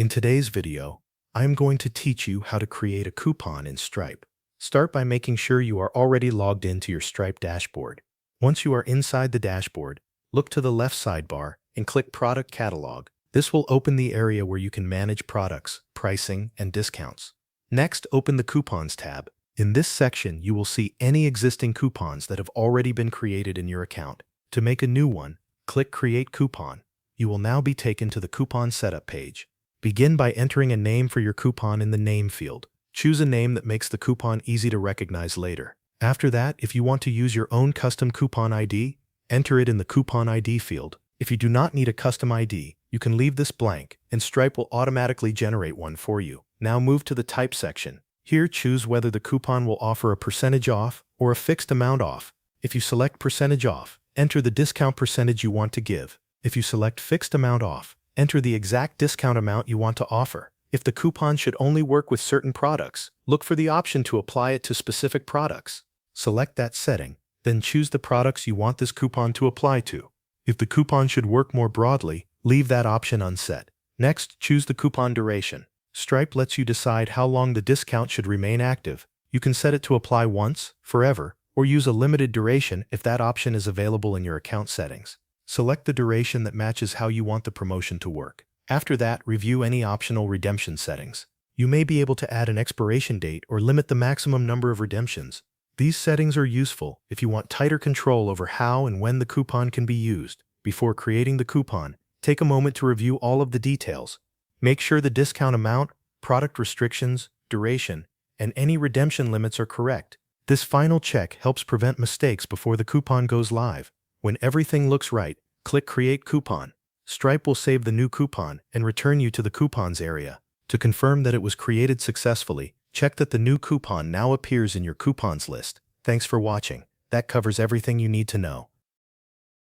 In today's video, I'm going to teach you how to create a coupon in Stripe. Start by making sure you are already logged into your Stripe dashboard. Once you are inside the dashboard, look to the left sidebar and click Product Catalog. This will open the area where you can manage products, pricing, and discounts. Next, open the Coupons tab. In this section, you will see any existing coupons that have already been created in your account. To make a new one, click Create Coupon. You will now be taken to the coupon setup page. Begin by entering a name for your coupon in the name field. Choose a name that makes the coupon easy to recognize later. After that, if you want to use your own custom coupon ID, enter it in the Coupon ID field. If you do not need a custom ID, you can leave this blank, and Stripe will automatically generate one for you. Now move to the Type section. Here, choose whether the coupon will offer a percentage off or a fixed amount off. If you select percentage off, enter the discount percentage you want to give. If you select fixed amount off, enter the exact discount amount you want to offer. If the coupon should only work with certain products, look for the option to apply it to specific products. Select that setting, then choose the products you want this coupon to apply to. If the coupon should work more broadly, leave that option unset. Next, choose the coupon duration. Stripe lets you decide how long the discount should remain active. You can set it to apply once, forever, or use a limited duration if that option is available in your account settings. Select the duration that matches how you want the promotion to work. After that, review any optional redemption settings. You may be able to add an expiration date or limit the maximum number of redemptions. These settings are useful if you want tighter control over how and when the coupon can be used. Before creating the coupon, take a moment to review all of the details. Make sure the discount amount, product restrictions, duration, and any redemption limits are correct. This final check helps prevent mistakes before the coupon goes live. When everything looks right, click Create Coupon. Stripe will save the new coupon and return you to the coupons area. To confirm that it was created successfully, check that the new coupon now appears in your coupons list. Thanks for watching. That covers everything you need to know.